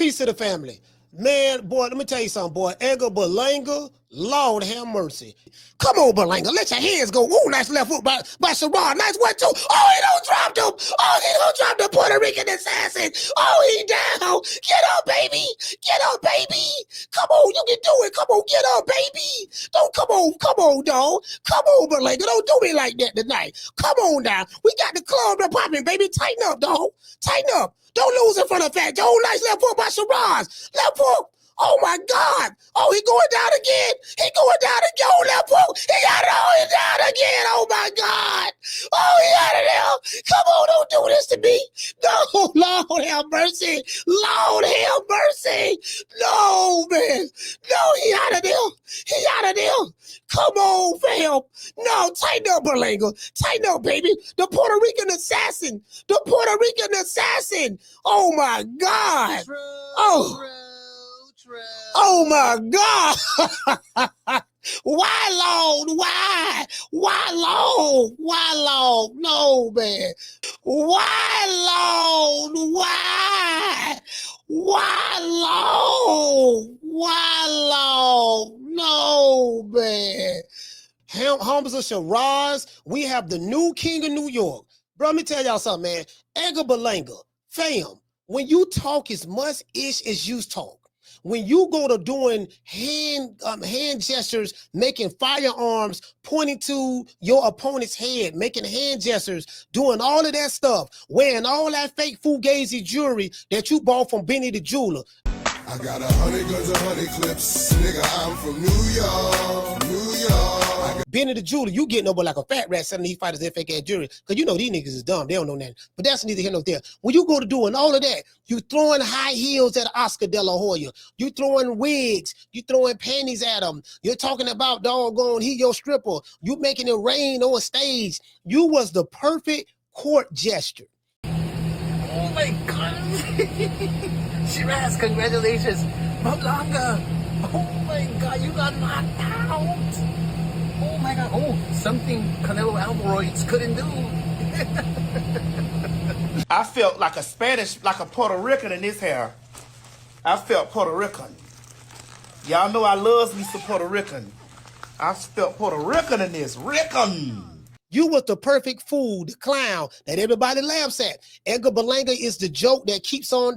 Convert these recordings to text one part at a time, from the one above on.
Peace to the family. Man, boy, let me tell you something, boy. Edgar Berlanga, Lord have mercy. Come on, Berlanga, let your hands go. Ooh, nice left foot by Sheeraz. Nice one, too. Oh, he don't drop them. Oh, he don't drop the Puerto Rican assassin. Oh, he down. Get up, baby. Get up, baby. Come on, you can do it. Come on, get up, baby. Don't come on, dog. Come on, Berlanga. Don't do me like that tonight. Come on now. We got the club popping, baby. Tighten up, dog. Tighten up. Don't lose in front of Fat Joe. Nice left foot by Sheeraz. Left foot. Oh my God. Oh, he going down again. He going down again. Oh, left foot. He got it. Oh, he down again. Oh my God. Oh, he out of there. Come on, don't do this to me. No, Lord have mercy. Lord have mercy. No, man. No, he out of there. He out of there. Come on, fam. No, tighten up, Berlanga. Tighten up, baby. The Puerto Rican assassin. The Puerto Rican assassin. Oh my God. Oh. Oh my God. Why, Lord? Why? Why, Lord? Why, Lord? No, man. Why, Lord? Why? Why, Lord? Why, Lord? No, man. Hamzah Sheeraz, we have the new king of New York. Bro, let me tell y'all something, man. Edgar Berlanga, fam, when you talk as much ish as you talk, when you go to doing hand gestures, making firearms, pointing to your opponent's head, making hand gestures, doing all of that stuff, wearing all that fake fugazi jewelry that you bought from Benny the Jeweler. I got 100 guns, 100 clips, nigga, I'm from New York, New York. Benny the Jeweler, you getting over like a fat rat selling these fighters their fake ass jewelry, because you know these niggas is dumb, they don't know nothing. But that's neither here nor there. When you go to doing all of that, you throwing high heels at Oscar De La Hoya, you throwing wigs, you throwing panties at them, you're talking about doggone he your stripper, you making it rain on stage. You was the perfect court gesture. Oh my God. Sheeraz, congratulations. Berlanga. Oh my God, you got knocked out. Oh my God. Oh, something Canelo Alvarez couldn't do. I felt like a Spanish, like a Puerto Rican in this hair. I felt Puerto Rican. Y'all know I love me some Puerto Rican. I felt Puerto Rican in this. Rican. You was the perfect fool, the clown that everybody laughs at. Edgar Berlanga is the joke that keeps on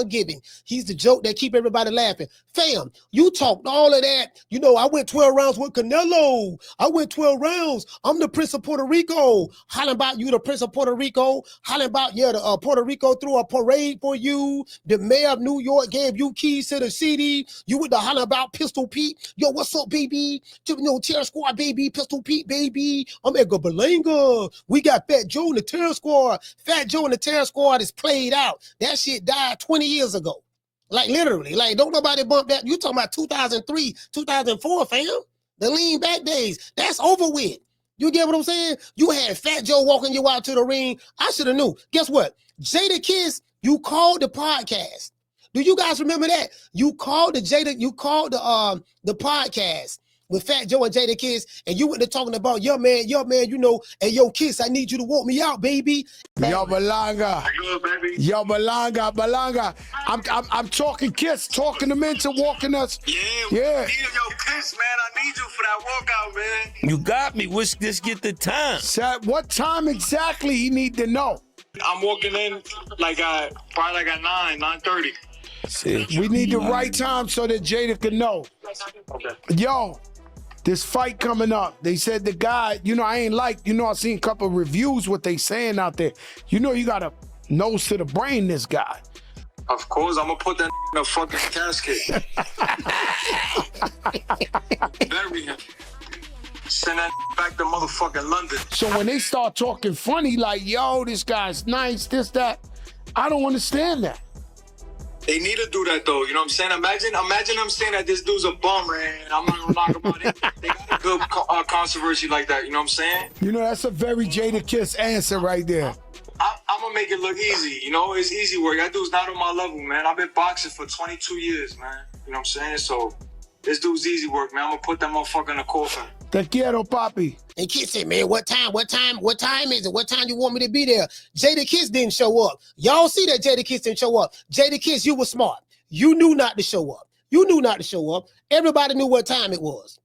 giving. He's the joke that keep everybody laughing. Fam, you talked all of that. You know, I went 12 rounds with Canelo. I went 12 rounds. I'm the Prince of Puerto Rico. Hollering about you, the Prince of Puerto Rico. Hollering about, yeah, the Puerto Rico threw a parade for you. The mayor of New York gave you keys to the city. You with the hollering about Pistol Pete. Yo, what's up, baby? You know, Terror Squad, baby. Pistol Pete, baby. I'm Edgar Berlanga. We got Fat Joe and the Terror Squad. Fat Joe and the Terror Squad is played out. That shit died 20 years ago. Like literally, like don't nobody bump that. You talking about 2003, 2004, fam. The lean back days. That's over with. You get what I'm saying? You had Fat Joe walking you out to the ring. I should have knew. Guess what? Jadakiss, you called the podcast. Do you guys remember that? You called the podcast with Fat Joe and Jadakiss, and you went there talking about, yo man, you know, and yo Kiss, I need you to walk me out, baby. Yo Berlanga, yo Berlanga. I'm talking Kiss, talking them into walking us. Yeah. Yo Kiss, man, I need you for that walkout, man. You got me. Just get the time. What time exactly he need to know? I'm walking in probably at 9:30. See, we need the right time so that Jada can know. Okay. Yo, this fight coming up. They said the guy, you know, I seen a couple of reviews what they saying out there. You know, you got a nose to the brain, this guy. Of course, I'm gonna put that in a fucking casket. Bury him. Send that back to motherfucking London. So when they start talking funny, like, yo, this guy's nice, this, that, I don't understand that. They need to do that though, you know what I'm saying? Imagine them saying that this dude's a bum, man. I'm not gonna knock about it. They got a good controversy like that, you know what I'm saying? You know, that's a very Jadakiss answer right there. I'm gonna make it look easy, you know? It's easy work. That dude's not on my level, man. I've been boxing for 22 years, man. You know what I'm saying? So this dude's easy work, man. I'm gonna put that motherfucker in a coffin. Te quiero, papi. And Kiss said, man, what time is it? What time you want me to be there? Jadakiss didn't show up. Y'all see that Jadakiss didn't show up. Jadakiss, you were smart. You knew not to show up. You knew not to show up. Everybody knew what time it was.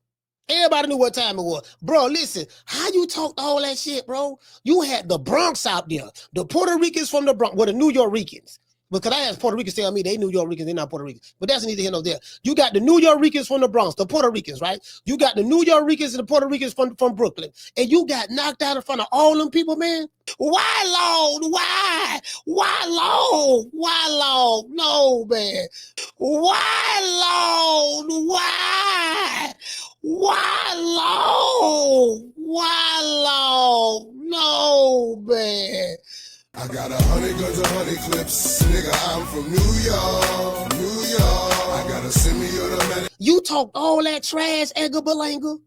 Everybody knew what time it was. Bro, listen, how you talked all that shit, bro? You had the Bronx out there. The Puerto Ricans from the Bronx, well, the New York Ricans. Because I had Puerto Ricans tell me they New York Ricans, they're not Puerto Ricans. But that's neither here nor there. You got the New York Ricans from the Bronx, the Puerto Ricans, right? You got the New York Ricans and the Puerto Ricans from Brooklyn. And you got knocked out in front of all them people, man. Why, Lord? Why? Why, Lord? Why, Lord? No, man. Why, Lord? Why? Why, Lord? Why, Lord? No, man. I got 100 guns, 100 clips. Nigga, I'm from New York, New York. I got a semi-automatic. You talked all that trash, Edgar Berlanga.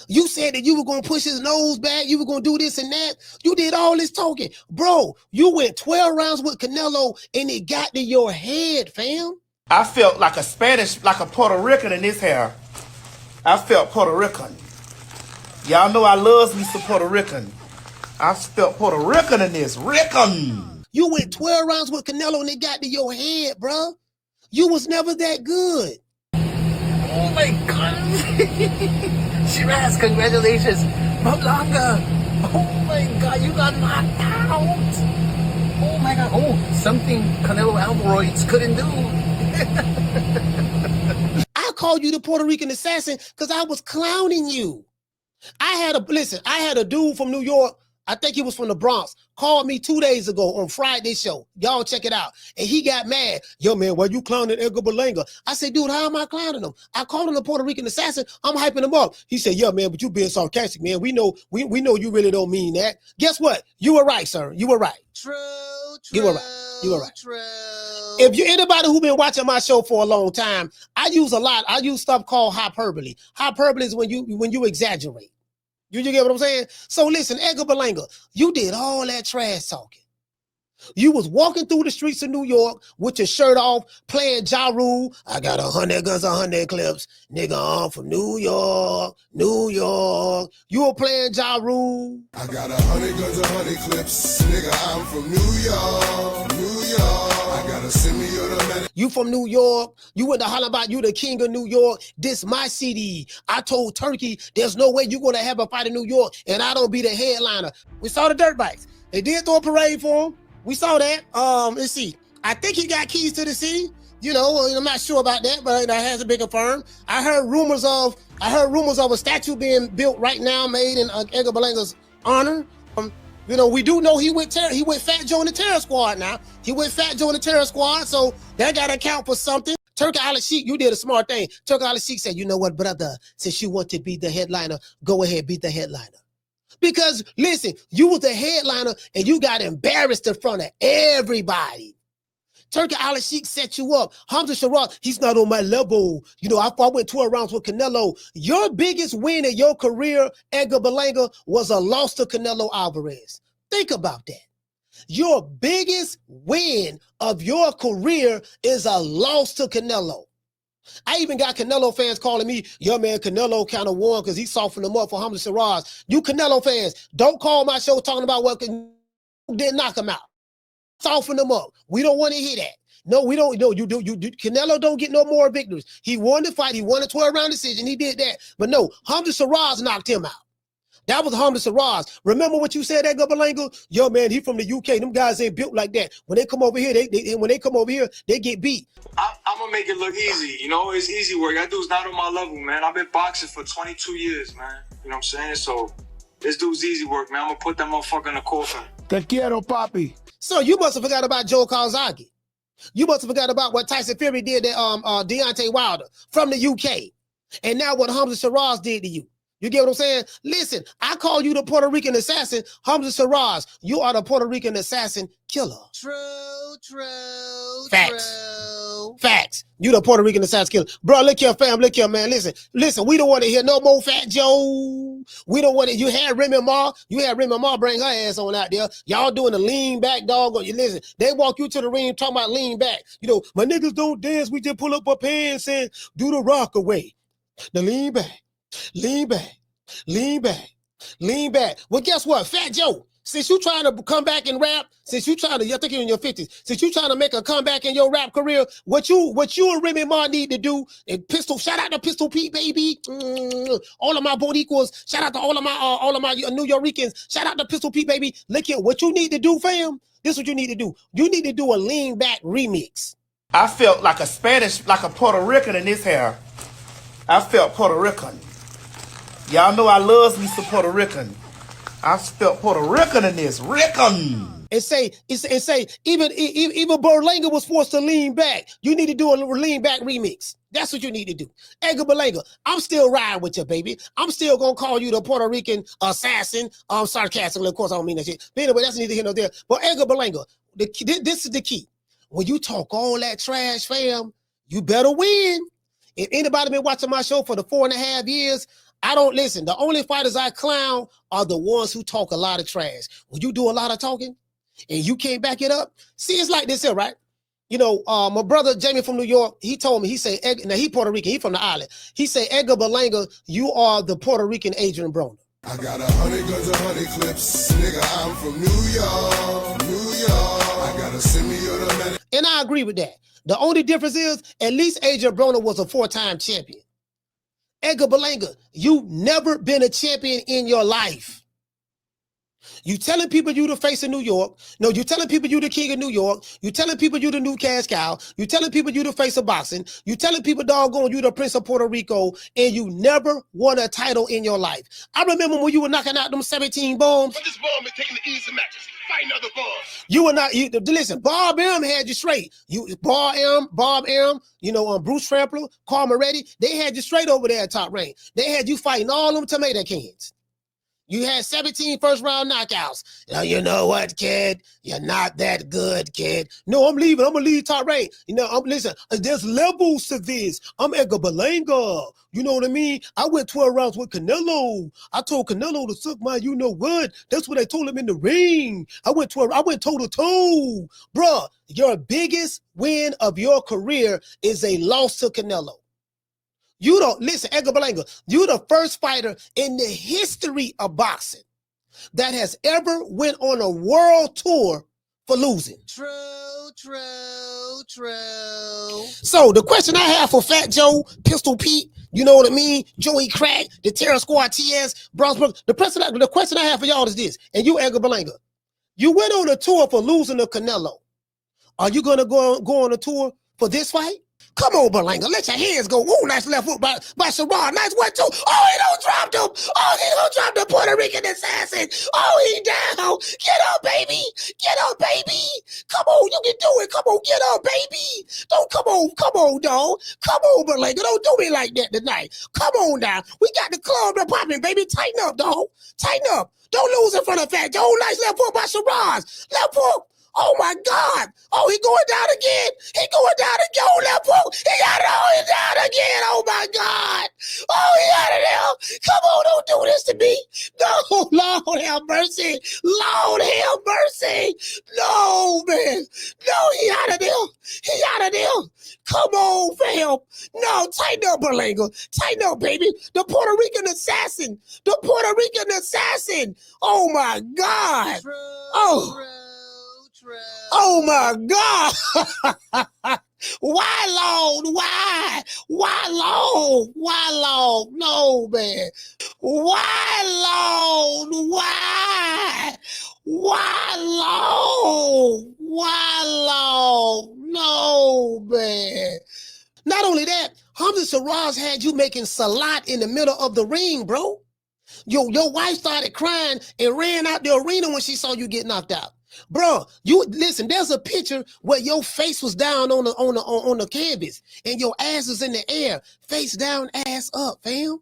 You said that you were going to push his nose back. You were going to do this and that. You did all this talking. Bro, you went 12 rounds with Canelo and it got to your head, fam. I felt like a Spanish, like a Puerto Rican in this hair. I felt Puerto Rican. Y'all know I loves me some Puerto Rican. I felt Puerto Rican in this. Rican. You went 12 rounds with Canelo and it got to your head, bro. You was never that good. Oh my God. Sheeraz, congratulations. Berlanga. Oh my God, you got knocked out. Oh my God. Oh, something Canelo Alvarez couldn't do. I called you the Puerto Rican assassin because I was clowning you. I had a dude from New York, I think he was from the Bronx, called me 2 days ago on Friday's show. Y'all check it out. And he got mad. Yo, man, why you clowning Edgar Berlanga? I said, dude, how am I clowning him? I called him the Puerto Rican assassin. I'm hyping him up. He said, yeah, man, but you being sarcastic, man. We know you really don't mean that. Guess what? You were right, sir. You were right. True. You were right. You were right. True. If you anybody who been watching my show for a long time, I use stuff called hyperbole. Hyperbole is when you exaggerate. You get what I'm saying? So listen, Edgar Berlanga, you did all that trash talking. You was walking through the streets of New York with your shirt off, playing Ja Rule. I got 100 guns, 100 clips. Nigga, I'm from New York, New York. You were playing Ja Rule. I got 100 guns, 100 clips. Nigga, I'm from New York, New York. I got a semi-automatic. You from New York. You went to holler about you the king of New York. This my CD. I told Turkey, there's no way you're going to have a fight in New York and I don't be the headliner. We saw the dirt bikes. They did throw a parade for him. We saw that. Let's see. I think he got keys to the city. You know, I'm not sure about that, but that hasn't been confirmed. I heard rumors of a statue being built right now, made in Edgar Berlanga's honor. You know, we do know he went Fat Joe in the terror squad now. He went Fat Joe in the terror squad, so that got to count for something. Turki Al-Sheikh, you did a smart thing. Turki Al-Sheikh said, you know what, brother, since you want to be the headliner, go ahead, be the headliner. Because, listen, you was the headliner and you got embarrassed in front of everybody. Turki Al-Sheikh set you up. Hamzah Sheeraz, he's not on my level. You know, I went 12 rounds with Canelo. Your biggest win in your career, Edgar Berlanga, was a loss to Canelo Alvarez. Think about that. Your biggest win of your career is a loss to Canelo. I even got Canelo fans calling me, yo, man, Canelo kind of won because he softened them up for Hamzah Sheeraz. You Canelo fans, don't call my show talking about what didn't knock him out. Soften them up. We don't want to hear that. No, we don't. No, you do. Canelo don't get no more victories. He won the fight. He won a 12-round decision. He did that. But no, Hamzah Sheeraz knocked him out. That was Hamzah Sheeraz. Remember what you said, Edgar Berlanga? Yo, man, he from the UK. Them guys ain't built like that. When they come over here, they get beat. I'm gonna make it look easy. You know, it's easy work. That dude's not on my level, man. I've been boxing for 22 years, man. You know what I'm saying? So this dude's easy work, man. I'm gonna put that motherfucker in the coffin. Te quiero, papi. So you must have forgot about Joe Calzaghe. You must have forgot about what Tyson Fury did to Deontay Wilder from the UK. And now what Hamzah Sheeraz did to you. You get what I'm saying? Listen, I call you the Puerto Rican assassin. Hamzah Sheeraz, you are the Puerto Rican assassin killer. True. Facts. You the Puerto Rican assassin killer. Bro, look here, fam. Look here, man. Listen, we don't want to hear no more Fat Joe. We don't want to. You had Remy Ma. Bring her ass on out there. Y'all doing the lean back, dog. Or you listen, they walk you to the ring talking about lean back. You know, my niggas don't dance. We just pull up our pants and do the rock away. The lean back. Lean back. Well, guess what? Fat Joe, Since you trying to come back and rap, since you trying to, I think you're in your 50s, since you trying to make a comeback in your rap career, what you and Remy Ma need to do, and Pistol, shout out to Pistol Pete, baby. All of my Boricuas, shout out to all of my New Yorkers, shout out to Pistol Pete, baby. Look here, what you need to do, fam, this is what you need to do. You need to do a lean back remix. I felt like a Spanish, like a Puerto Rican in this hair. I felt Puerto Rican. Y'all know I loves me some Puerto Rican. I felt Puerto Rican in this. Rican. And say, even Berlanga was forced to lean back. You need to do a lean back remix. That's what you need to do. Edgar Berlanga, I'm still riding with you, baby. I'm still gonna call you the Puerto Rican assassin. I'm sarcastically, of course, I don't mean that shit. But anyway, that's neither here nor there. But Edgar Berlanga, this is the key. When you talk all that trash, fam, you better win. If anybody been watching my show for the 4.5 years, I don't listen. The only fighters I clown are the ones who talk a lot of trash. When you do a lot of talking and you can't back it up, see, it's like this here, right? You know, my brother Jamie from New York, he told me, he said, now he Puerto Rican, he from the island. He said, Edgar Berlanga, you are the Puerto Rican Adrian Broner. I got 100 guns, 100 clips. Nigga, I'm from New York, New York. I got a semi-automatic. And I agree with that. The only difference is, at least Adrian Broner was a 4-time champion. Edgar Berlanga, you never been a champion in your life. You telling people you the face of New York. No, you telling people you the king of New York. You telling people you the new cash cow. You telling people you the face of boxing. You telling people, doggone, you the prince of Puerto Rico, and you never won a title in your life. I remember when you were knocking out them 17 bombs. But this bomb is taking the easy matches. Fight another bomb. You were not, listen, Bob M had you straight. Bob M, you know, Bruce Trampler, Carl Moretti, they had you straight over there at Top Rank. They had you fighting all them tomato cans. You had 17 first-round knockouts. Now, you know what, kid? You're not that good, kid. No, I'm leaving. I'm going to leave Top Rank. You know, listen, there's levels to this. I'm Edgar Berlanga. You know what I mean? I went 12 rounds with Canelo. I told Canelo to suck my you-know-what. That's what I told him in the ring. I went toe-to-toe. Bruh, your biggest win of your career is a loss to Canelo. You don't, listen, Edgar Berlanga, you're the first fighter in the history of boxing that has ever went on a world tour for losing. True. So the question I have for Fat Joe, Pistol Pete, you know what I mean? Joey Crack, the Terror Squad, TS, Brownsburg. The question I have for y'all is this, and you, Edgar Berlanga, you went on a tour for losing to Canelo. Are you gonna go on a tour for this fight? Come on, Berlanga, let your hands go. Ooh, nice left hook by Sheeraz. Nice 1-2. Oh, he don't drop him. Oh, he don't drop the Puerto Rican assassin. Oh, he down. Get up, baby. Get up, baby. Come on, you can do it. Come on, get up, baby. Don't come on, dog. Come on, Berlanga. Don't do me like that tonight. Come on now. We got the club popping, baby. Tighten up, dog. Tighten up. Don't lose in front of Fat Joe. Nice left hook by Sheeraz. Left hook. Oh my God. Oh, he going down again. He going down again. Oh, that poke. He got it. Oh, he down again. Oh my God. Oh, he out of there. Come on, don't do this to me. No, Lord have mercy. Lord have mercy. No, man. No, he out of there. He out of there. Come on, fam. No, tighten up, Berlanga. Tighten up, baby. The Puerto Rican assassin. The Puerto Rican assassin. Oh my God. Oh. Oh my God. Why, Lord? Why? Why, Lord? Why, Lord? No, man. Why, Lord? Why? Why, Lord? Why, Lord? No, man. Not only that, Hamzah Sheeraz had you making salat in the middle of the ring, bro. Your wife started crying and ran out the arena when she saw you get knocked out. Bro, you listen, there's a picture where your face was down on the canvas and your ass was in the air. Face down, ass up, fam.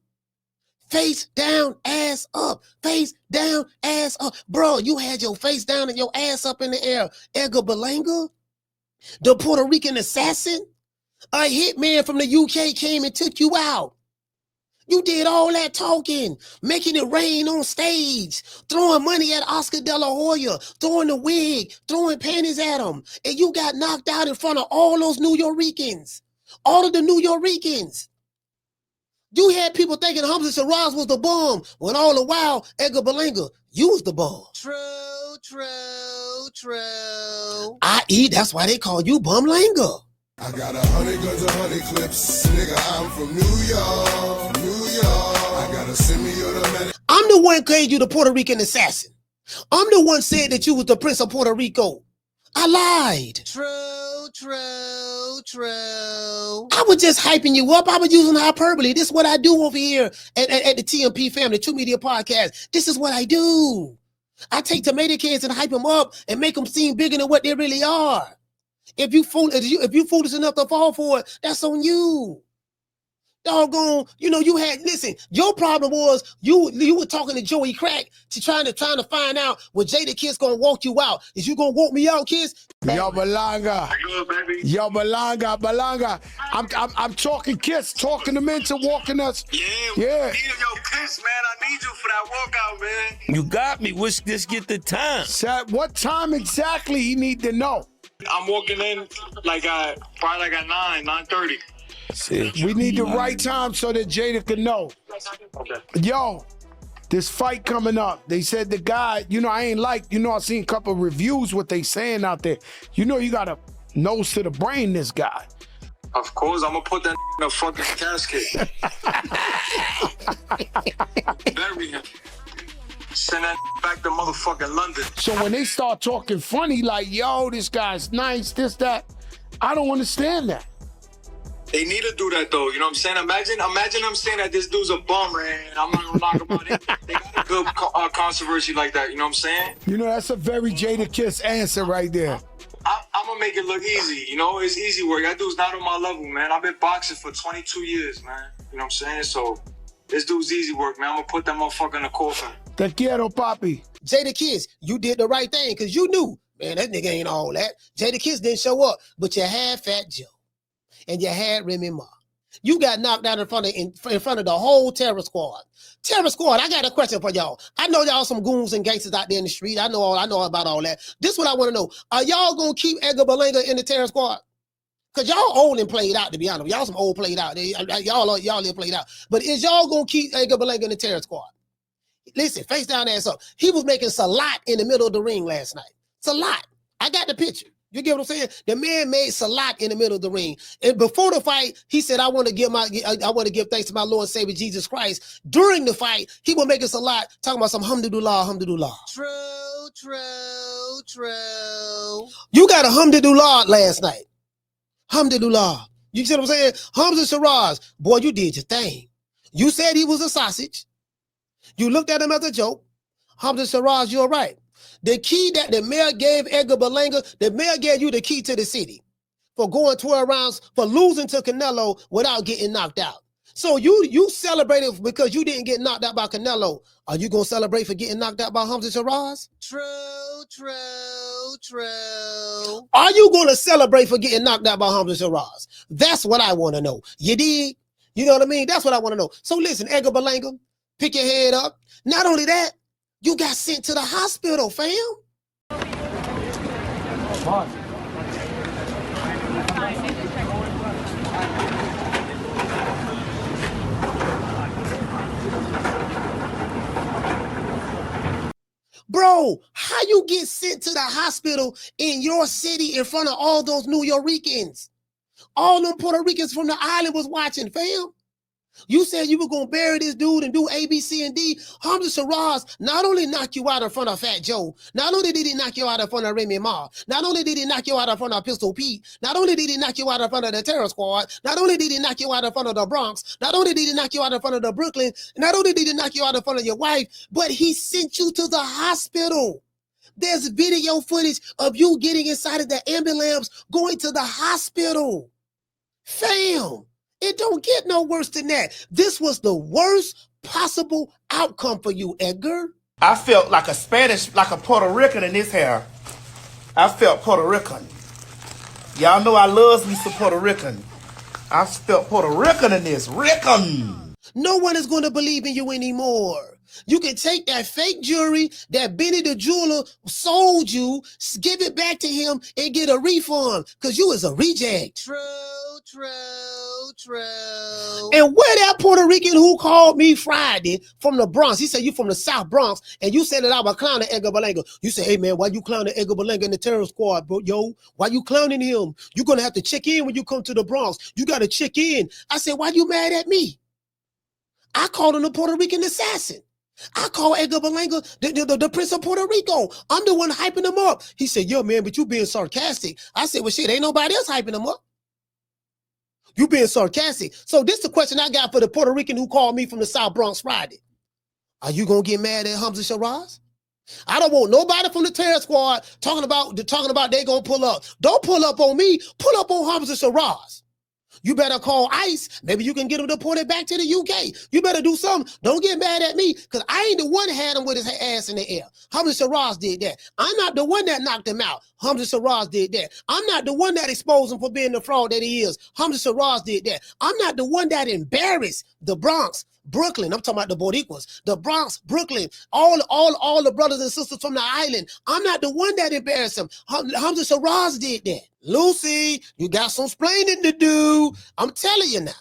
Face down, ass up. Face down, ass up. Bro, you had your face down and your ass up in the air. Edgar Berlanga, the Puerto Rican assassin, a hitman from the UK came and took you out. You did all that talking, making it rain on stage, throwing money at Oscar De La Hoya, throwing the wig, throwing panties at him, and you got knocked out in front of all those New Yorkers, all of the New Yorkers. You had people thinking Hamzah Sheeraz was the bomb, when all the while, Edgar Berlanga, you was the bomb. True. I.e., that's why they call you Bumlanga. I got 100 guns, 100 clips. Nigga, I'm from New York, New York. I got a semi-automatic. I'm the one called you the Puerto Rican assassin. I'm the one said that you was the Prince of Puerto Rico. I lied. True. I was just hyping you up. I was using hyperbole. This is what I do over here at the TMP Family, True Media Podcast. This is what I do. I take tomato cans and hype them up and make them seem bigger than what they really are. If you foolish enough to fall for it, that's on you. Doggone, listen, your problem was you were talking to Joey Crack trying to find out what Jada Kiss gonna walk you out. Is you gonna walk me out, Kiss? Yo, Berlanga. Yo, Berlanga. I'm talking Kiss, talking them into walking us. Yeah. Yo, Kiss, man, I need you for that walkout, man. You got me. Let's just get the time. What time exactly he need to know? I'm walking in probably at 9:30. See. We need the right time so that Jada can know. Okay. Yo, this fight coming up. They said the guy, I seen a couple of reviews what they saying out there. You got a nose to the brain, this guy. Of course, I'm gonna put that in a fucking casket. Bury him. Send that back to motherfucking London. So when they start talking funny, like, yo, this guy's nice, this, that, I don't understand that. They need to do that though, you know what I'm saying? Imagine them saying that this dude's a bum, man. I'm not gonna knock about it. They got a good controversy like that, you know what I'm saying? That's a very Jada Kiss answer right there. I'm gonna make it look easy, it's easy work. That dude's not on my level, man. I've been boxing for 22 years, man. You know what I'm saying? So this dude's easy work, man. I'm gonna put that motherfucker in the coffin. Te quiero, papi. Jada Kiss, you did the right thing because you knew, man, that nigga ain't all that. Jada Kiss didn't show up, but you had Fat Joe. And you had Remy Ma. You got knocked out in front of the whole terror squad. Terror squad, I got a question for y'all. I know y'all some goons and gangsters out there in the street. I know about all that. This is what I want to know. Are y'all gonna keep Edgar Berlanga in the terror squad? Cause y'all old and played out, to be honest. Y'all some old played out. Y'all live played out. But is y'all gonna keep Edgar Berlanga in the terror squad? Listen, face down, ass up. He was making salat in the middle of the ring last night. Salat. I got the picture. You get what I'm saying? The man made salat in the middle of the ring. And before the fight, he said, I want to give thanks to my Lord and Savior Jesus Christ. During the fight, he was making salat, talking about some hamdulillah. True. You got a hamdulillah last night. Hamdulillah. You see what I'm saying? Hamzah Sheeraz, boy, you did your thing. You said he was a sausage. You looked at him as a joke. Hamzah Sheeraz, you're right. The key that the mayor gave Edgar Berlanga, the mayor gave you the key to the city for going 12 rounds, for losing to Canelo without getting knocked out. So you celebrated because you didn't get knocked out by Canelo. Are you going to celebrate for getting knocked out by Hamzah Sheeraz? True. Are you going to celebrate for getting knocked out by Hamzah Sheeraz? That's what I want to know. You dig? You know what I mean? That's what I want to know. So listen, Edgar Berlanga, pick your head up. Not only that, you got sent to the hospital, fam. Bro, how you get sent to the hospital in your city in front of all those New Yorkers? All them Puerto Ricans from the island was watching, fam. You said you were going to bury this dude and do A, B, C, and D. Hamzah Sheeraz not only knocked you out in front of Fat Joe, not only did he knock you out in front of Remy Ma, not only did he knock you out in front of Pistol Pete, not only did he knock you out in front of the Terror Squad, not only did he knock you out in front of the Bronx, not only did he knock you out in front of the Brooklyn, not only did he knock you out in front of your wife, but he sent you to the hospital. There's video footage of you getting inside of the ambulance going to the hospital. Fam. It don't get no worse than that. This was the worst possible outcome for you, Edgar. I felt like a Puerto Rican in this hair. I felt Puerto Rican. Y'all know I loves me some Puerto Rican. I felt Puerto Rican in this. Rican. No one is going to believe in you anymore. You can take that fake jewelry that Benny the jeweler sold you, give it back to him, and get a refund because you is a reject. True. And where that Puerto Rican who called me Friday from the Bronx, he said you from the South Bronx, and you said that I was clowning Edgar Berlanga. You said, hey man, why you clowning Edgar Berlanga in the terror squad, bro? Yo, why you clowning him? You're gonna have to check in when you come to the Bronx. You gotta check in. I said, why you mad at me? I called him a Puerto Rican assassin. I call Edgar Berlanga the Prince of Puerto Rico. I'm the one hyping him up. He said, yo, man, but you being sarcastic. I said, well, shit, ain't nobody else hyping him up. You being sarcastic. So this is the question I got for the Puerto Rican who called me from the South Bronx Friday. Are you going to get mad at Hamzah Sheeraz? I don't want nobody from the terror squad talking about they going to pull up. Don't pull up on me. Pull up on Hamzah Sheeraz. You better call ICE. Maybe you can get him deported back to the UK. You better do something. Don't get mad at me because I ain't the one that had him with his ass in the air. Hamzah Sheeraz did that. I'm not the one that knocked him out. Hamzah Sheeraz did that. I'm not the one that exposed him for being the fraud that he is. Hamzah Sheeraz did that. I'm not the one that embarrassed the Bronx, Brooklyn. I'm talking about the Boricuas, the Bronx, Brooklyn, all the brothers and sisters from the island. I'm not the one that embarrassed him. Hamzah Sheeraz did that. Lucy, you got some splaining to do. I'm telling you now.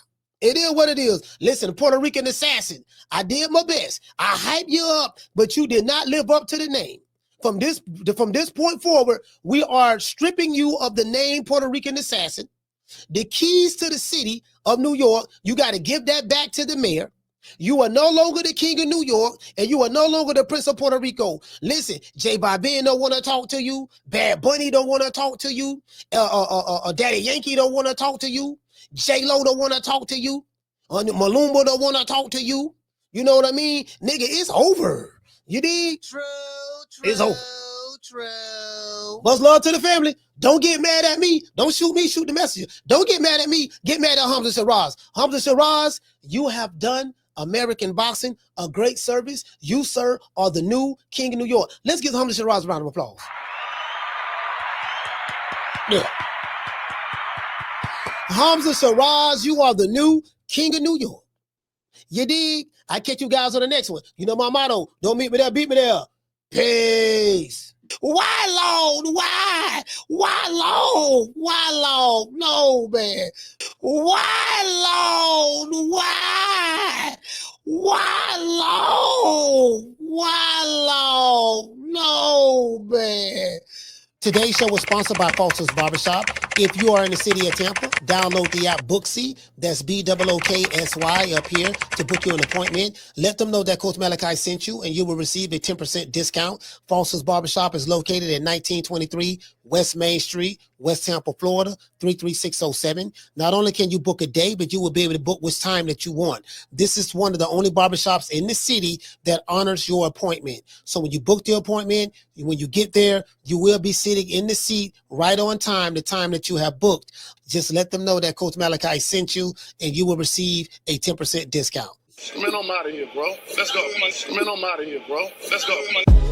It is what it is. Listen, Puerto Rican assassin, I did my best. I hyped you up, but you did not live up to the name. From this point forward, we are stripping you of the name Puerto Rican assassin. The keys to the city of New York, you got to give that back to the mayor. You are no longer the king of New York, and you are no longer the Prince of Puerto Rico. Listen, J Balvin don't want to talk to you. Bad Bunny don't want to talk to you. Daddy Yankee don't want to talk to you. J-Lo don't want to talk to you. Malumba don't want to talk to you. You know what I mean? Nigga, it's over. You dig? True. It's over. True. Much love to the family. Don't get mad at me. Don't shoot me, shoot the messenger. Don't get mad at me. Get mad at Hamzah Sheeraz. Hamzah Sheeraz, you have done American boxing a great service. You, sir, are the new king of New York. Let's give Hamzah Sheeraz a round of applause. Yeah. Hamzah Sheeraz, you are the new king of New York. You dig? I catch you guys on the next one. You know my motto, don't meet me there, beat me there. Peace. Why long? Why? Why long? Why long? No, man. Why long? Why? Why long? Why long? No, man. Today's show was sponsored by Foster's Barbershop. If you are in the city of Tampa, download the app Booksy. That's BOOKSY up here to book you an appointment. Let them know that Coach Malachi sent you, and you will receive a 10% discount. Foster's Barbershop is located at 1923 West Main Street, West Tampa, Florida, 33607. Not only can you book a day, but you will be able to book which time that you want. This is one of the only barbershops in the city that honors your appointment. So when you book the appointment, when you get there, you will be sitting in the seat right on time, the time that you have booked. Just let them know that Coach Malachi sent you, and you will receive a 10% discount. Man, I'm out of here, bro. Let's go. Man, I'm out of here, bro. Let's go.